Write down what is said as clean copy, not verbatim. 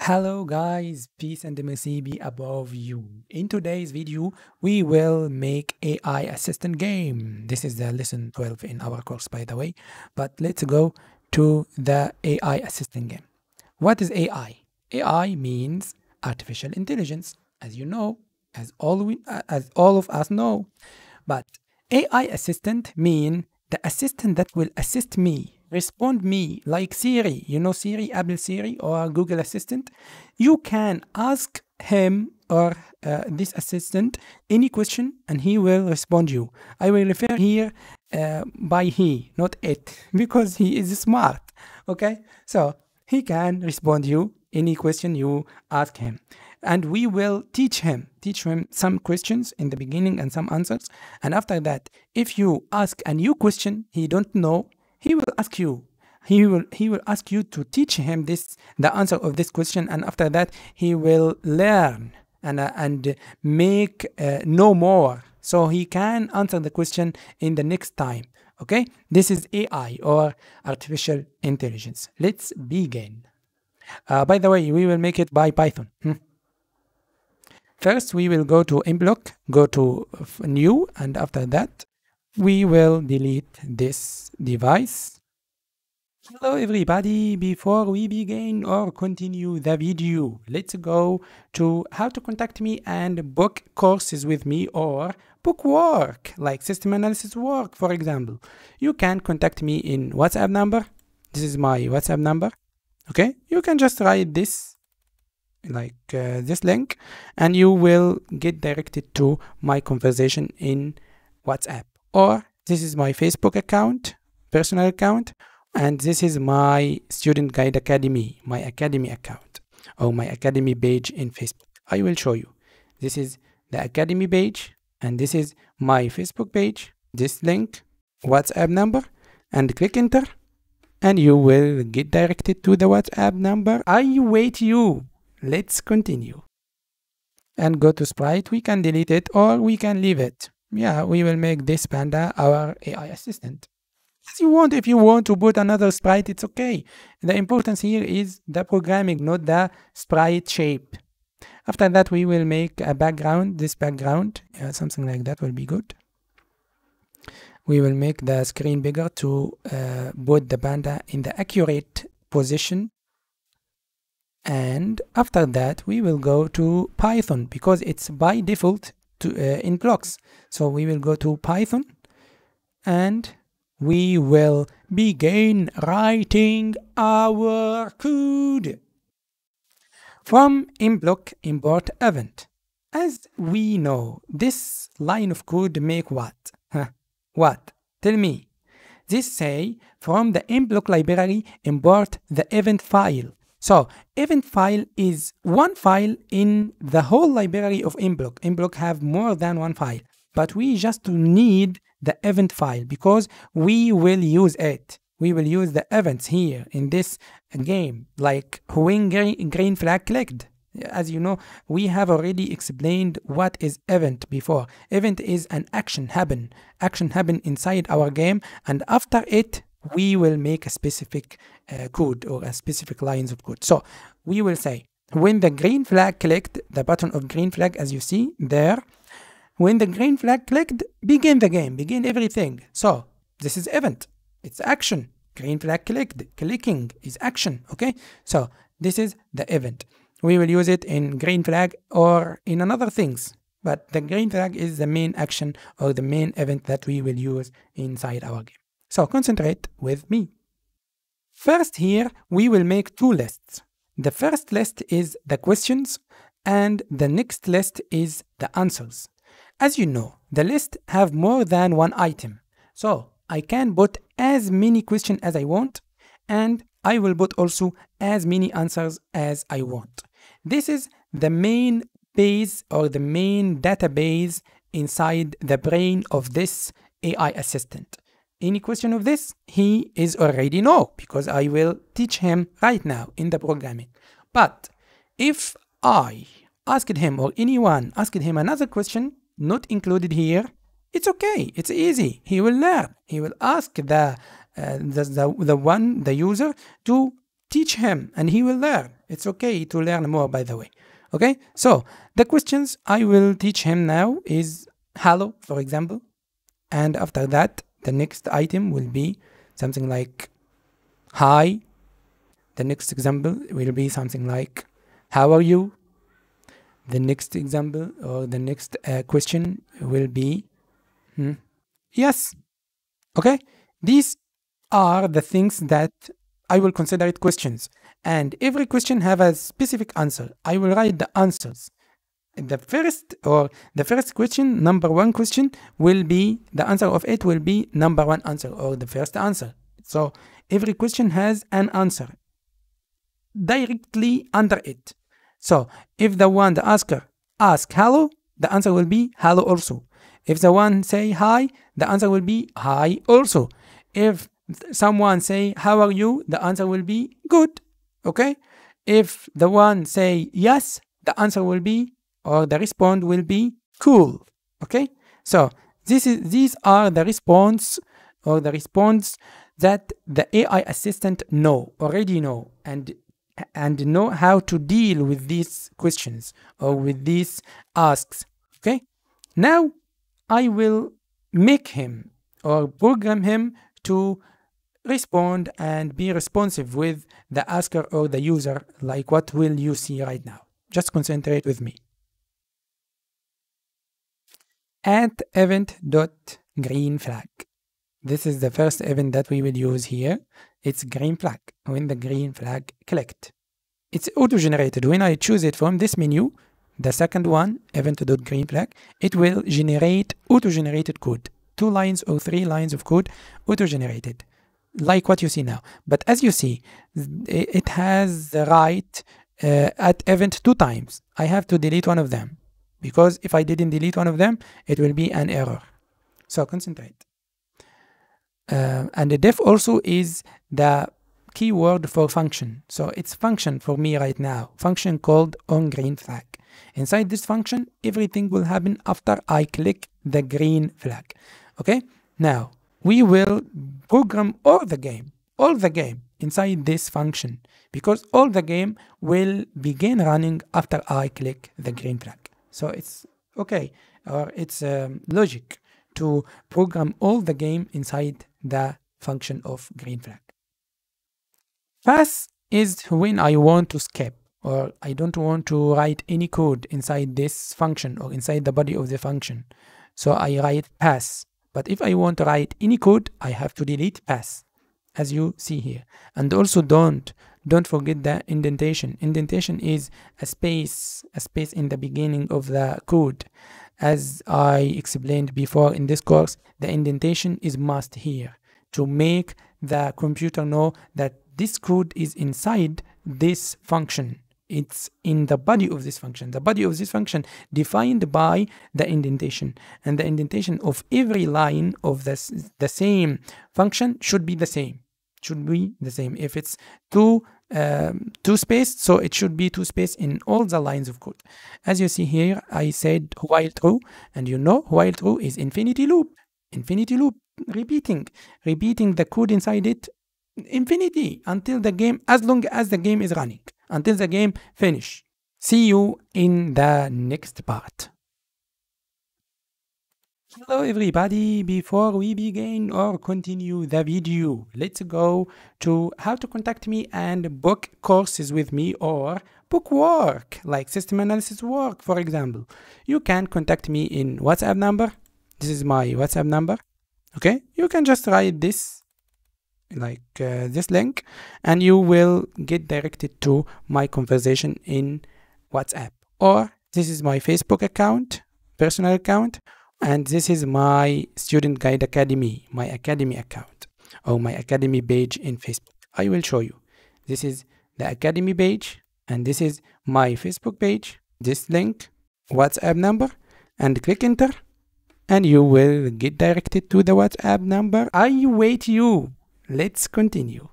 Hello guys, peace and mercy be above you. In today's video, we will make AI assistant game. This is the lesson 12 in our course, by the way. But let's go to the AI assistant game. What is AI? AI means artificial intelligence, as you know, as all of us know. But AI assistant mean the assistant that will assist me, respond me, like Siri. You know Siri, Apple Siri or Google Assistant. You can ask him or this assistant any question and he will respond you. I will refer here by he, not it, because he is smart. Okay, so he can respond you any question you ask him, and we will teach him some questions in the beginning and some answers. And after that, if you ask a new question he don't know, he will ask you. He will ask you to teach him the answer of this question, and after that he will learn and make know more, so he can answer the question in the next time. Okay, this is AI or artificial intelligence. Let's begin. By the way, we will make it by Python. First, we will go to mBlock, go to new, and after that, we will delete this device. Hello everybody, before we begin or continue the video, let's go to how to contact me and book courses with me or book work, like system analysis work, for example. You can contact me in WhatsApp number. This is my WhatsApp number. Okay, you can just write this, like this link, and you will get directed to my conversation in WhatsApp. Or this is my Facebook account, personal account, and this is my Student Guide Academy, my academy account, or my academy page in Facebook. I will show you. This is the academy page, and this is my Facebook page. This link, WhatsApp number, and click enter, and you will get directed to the WhatsApp number. I wait you. Let's continue. And go to sprite. We can delete it or we can leave it. Yeah, we will make this panda our AI assistant. As you want, if you want to put another sprite, it's okay. The importance here is the programming, not the sprite shape. After that, we will make a background, this background, something like that will be good. We will make the screen bigger to put the panda in the accurate position. And after that, we will go to Python because it's by default to in blocks. So we will go to Python and we will begin writing our code. From mBlock, import event. As we know, this line of code make what? What? Tell me. This say from the mBlock library import the event file. So event file is one file in the whole library of mBlock. mBlock have more than one file, but we just need the event file because we will use it. We will use the events here in this game, like when green flag clicked. As you know, we have already explained what is event before. Event is an action happen inside our game, and after it we will make a specific code or a specific lines of code. So we will say when the green flag clicked, the button of green flag, as you see there, when the green flag clicked, begin the game, begin everything. So this is event, it's action. Green flag clicked, clicking is action. Okay, so this is the event. We will use it in green flag or in another things, but the green flag is the main action or the main event that we will use inside our game. So concentrate with me. First here, we will make two lists. The first list is the questions and the next list is the answers. As you know, the list have more than one item. So I can put as many questions as I want, and I will put also as many answers as I want. This is the main base or the main database inside the brain of this AI assistant. Any question of this, he is already know because I will teach him right now in the programming. But if I asked him or anyone asked him another question not included here, it's okay, it's easy. He will learn. He will ask the user to teach him and he will learn. It's okay to learn more, by the way. Okay, so the questions I will teach him now is hello, for example. And after that, the next item will be something like hi. The next example will be something like how are you? The next example or the next question will be yes. Okay, these are the things that I will consider it questions, and every question have a specific answer. I will write the answers. The first question, number one question, will be the answer of it will be number one answer or the first answer. So every question has an answer directly under it. So if the asker ask hello, the answer will be hello also. If the one say hi, the answer will be hi also. If someone say how are you, the answer will be good. Okay? If the one say yes, the answer will be or the response will be cool. Okay? So these are the response that the AI assistant already know and know how to deal with these questions or with these asks. Okay? Now I will make him or program him to respond and be responsive with the asker or the user, like what will you see right now. Just concentrate with me. At event.greenFlag. This is the first event that we will use here. It's green flag. When the green flag clicked, it's auto-generated. When I choose it from this menu, the second one, event.greenFlag, it will generate auto-generated code. 2 lines or 3 lines of code auto-generated, like what you see now. But as you see, it has the right at event 2 times. I have to delete one of them, because if I didn't delete one of them, it will be an error. So concentrate. And the def also is the keyword for function. So it's function for me right now, function called onGreenFlag. Inside this function, everything will happen after I click the green flag. Okay, now we will program all the game inside this function, because all the game will begin running after I click the green flag. So it's okay, or it's logic to program all the game inside the function of green flag. Pass is when I want to skip, or I don't want to write any code inside this function or inside the body of the function. So I write pass. But if I want to write any code, I have to delete pass, as you see here. And also don't forget the indentation. Indentation is a space in the beginning of the code. As I explained before in this course, the indentation is must here to make the computer know that this code is inside this function. It's in the body of this function. The body of this function defined by the indentation, and the indentation of every line of the same function should be the same. If it's two space, so it should be 2 space in all the lines of code. As you see here, I said while true, and you know while true is infinity loop, repeating the code inside it infinity until the game, as long as the game is running, until the game finish. See you in the next part. Hello everybody, before we begin or continue the video, let's go to how to contact me and book courses with me or book work, like system analysis work, for example. You can contact me in WhatsApp number. This is my WhatsApp number. Okay, you can just write this, like this link, and you will get directed to my conversation in WhatsApp. Or this is my Facebook account, personal account, and this is my Student Guide Academy, my academy account, or my academy page in Facebook. I will show you. This is the academy page, and this is my Facebook page. This link, WhatsApp number, and click enter, and you will get directed to the WhatsApp number. I wait you. Let's continue.